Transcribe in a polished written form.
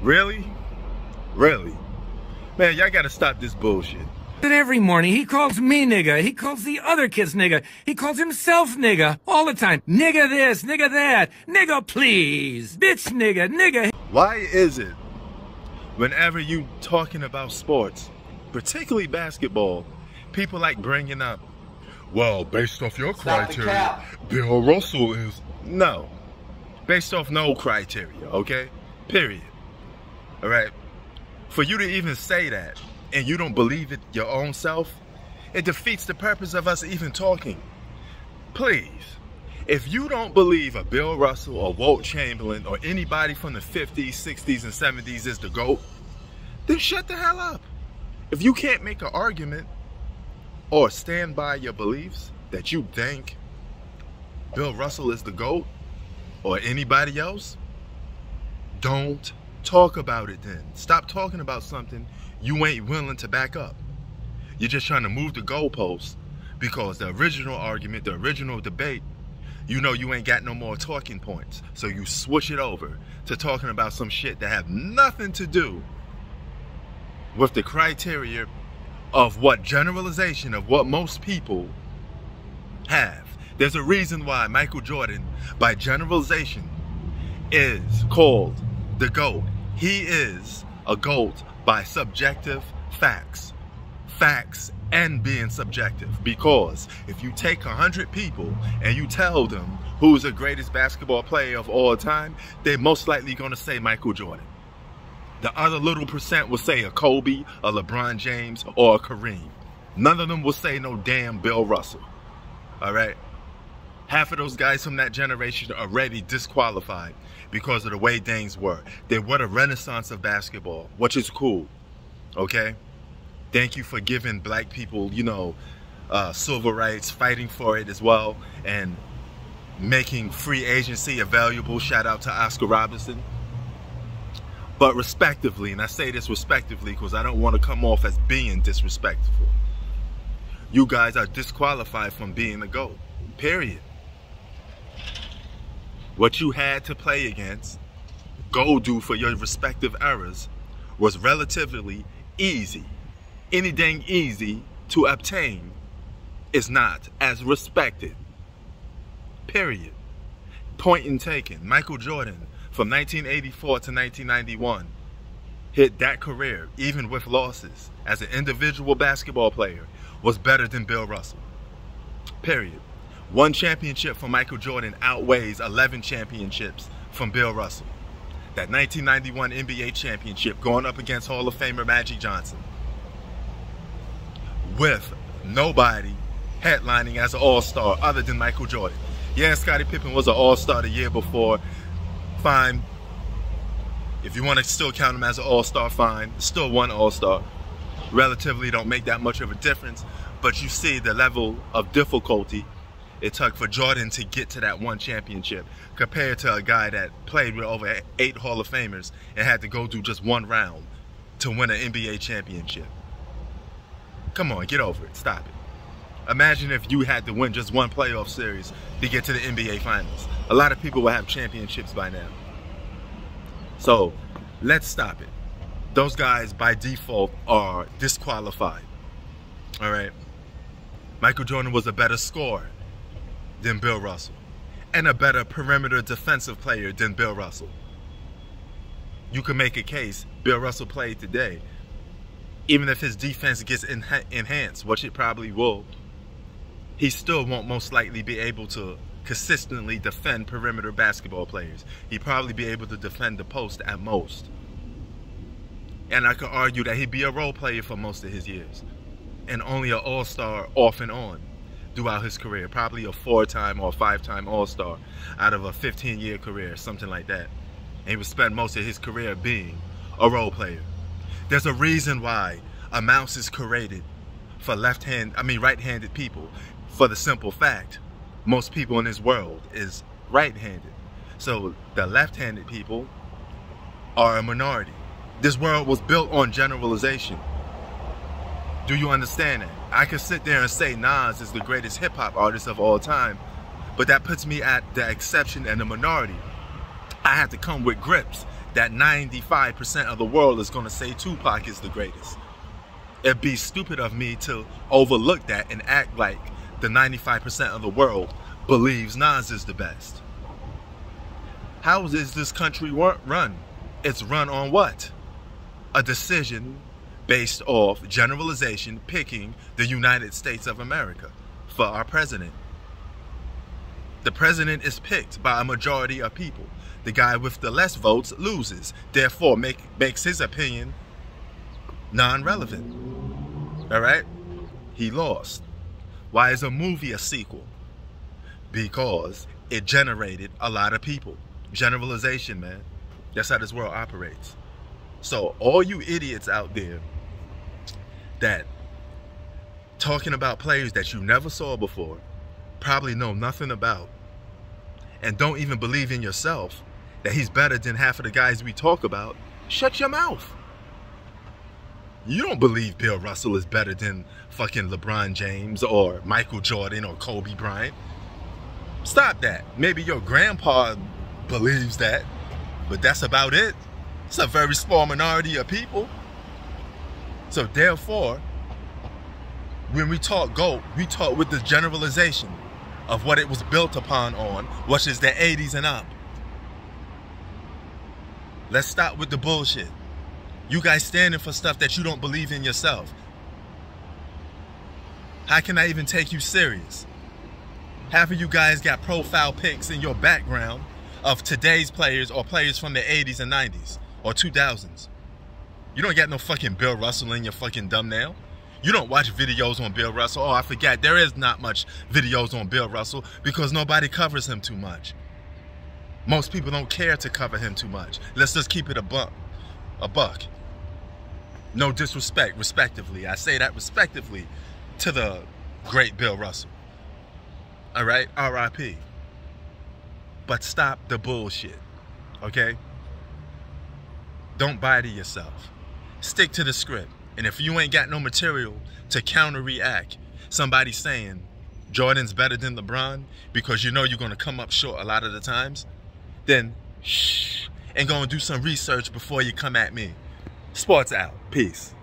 Really? Really? Man, y'all gotta stop this bullshit. And every morning he calls me nigga, he calls the other kids nigga, he calls himself nigga, all the time. Nigga this, nigga that, nigga please, bitch nigga. Why is it whenever you talking about sports, particularly basketball, people like bringing up, well, based off your criteria, Bill Russell is... No. Based off no criteria, okay? Period. All right? For you to even say that, and you don't believe it your own self, it defeats the purpose of us even talking. Please, if you don't believe a Bill Russell or Wilt Chamberlain or anybody from the 50s, 60s, and 70s is the GOAT, then shut the hell up. If you can't make an argument or stand by your beliefs that you think Bill Russell is the GOAT or anybody else, don't talk about it then. Stop talking about something you ain't willing to back up. You're just trying to move the goalposts because the original argument, the original debate, you know you ain't got no more talking points. So you switch it over to talking about some shit that have nothing to do with the criteria of what generalization of what most people have. There's a reason why Michael Jordan, by generalization, is called the GOAT. He is a GOAT by subjective facts. Facts and being subjective. Because if you take 100 people and you tell them who's the greatest basketball player of all time, they're most likely going to say Michael Jordan. The other little percent will say a Kobe, a LeBron James, or a Kareem. None of them will say no damn Bill Russell. All right? Half of those guys from that generation are already disqualified because of the way things were. They were the renaissance of basketball, which is cool. Okay? Thank you for giving black people, you know, civil rights, fighting for it as well, and making free agency available. Shout out to Oscar Robertson. But respectively, and I say this respectively because I don't want to come off as being disrespectful, you guys are disqualified from being the GOAT. Period. What you had to play against, go do for your respective eras, was relatively easy. Anything easy to obtain is not as respected. Period. Point in taken. Michael Jordan, from 1984 to 1991, hit that career, even with losses, as an individual basketball player, was better than Bill Russell. Period. One championship from Michael Jordan outweighs 11 championships from Bill Russell. That 1991 NBA championship going up against Hall of Famer Magic Johnson, with nobody headlining as an all-star other than Michael Jordan. Yeah, Scottie Pippen was an all-star the year before. Fine. If you want to still count him as an all-star, fine. Still one all-star. Relatively don't make that much of a difference, but you see the level of difficulty it took for Jordan to get to that one championship compared to a guy that played with over 8 Hall of Famers and had to go through just one round to win an NBA championship. Come on, get over it. Stop it. Imagine if you had to win just one playoff series to get to the NBA Finals. A lot of people will have championships by now. So, let's stop it. Those guys, by default, are disqualified. All right? Michael Jordan was a better scorer than Bill Russell, and a better perimeter defensive player than Bill Russell. You can make a case Bill Russell played today, even if his defense gets enhanced, which it probably will, he still won't most likely be able to consistently defend perimeter basketball players. He'd probably be able to defend the post at most. And I could argue that he'd be a role player for most of his years, and only an all-star off and on throughout his career, probably a 4-time or 5-time all-star out of a 15-year career, something like that. And he would spend most of his career being a role player. There's a reason why a mouse is created for right-handed people, for the simple fact most people in this world is right-handed. So the left-handed people are a minority. This world was built on generalization. Do you understand that? I could sit there and say Nas is the greatest hip-hop artist of all time, but that puts me at the exception and the minority. I have to come with grips that 95% of the world is going to say Tupac is the greatest. It'd be stupid of me to overlook that and act like the 95% of the world believes Nas is the best. How is this country run? It's run on what? A decision based off generalization, picking the United States of America for our president. The president is picked by a majority of people. The guy with the less votes loses, therefore makes his opinion non-relevant. All right? He lost. Why is a movie a sequel? Because it generated a lot of people. Generalization, man. That's how this world operates. So all you idiots out there that talking about players that you never saw before, probably know nothing about, and don't even believe in yourself that he's better than half of the guys we talk about, shut your mouth. You don't believe Bill Russell is better than fucking LeBron James or Michael Jordan or Kobe Bryant. Stop that. Maybe your grandpa believes that, but that's about it. It's a very small minority of people. So therefore, when we talk GOAT, we talk with the generalization of what it was built upon on, which is the 80s and up. Let's stop with the bullshit. You guys standing for stuff that you don't believe in yourself. How can I even take you serious? Half of you guys got profile pics in your background of today's players or players from the 80s and 90s or 2000s. You don't got no fucking Bill Russell in your fucking thumbnail. You don't watch videos on Bill Russell. Oh, I forgot, there is not much videos on Bill Russell because nobody covers him too much. Most people don't care to cover him too much. Let's just keep it a buck. No disrespect, respectively. I say that respectively to the great Bill Russell. All right, R.I.P. But stop the bullshit, okay? Don't buy to yourself. Stick to the script. And if you ain't got no material to counter-react somebody saying Jordan's better than LeBron because you know you're going to come up short a lot of the times, then shh, and go and do some research before you come at me. Sports out. Peace.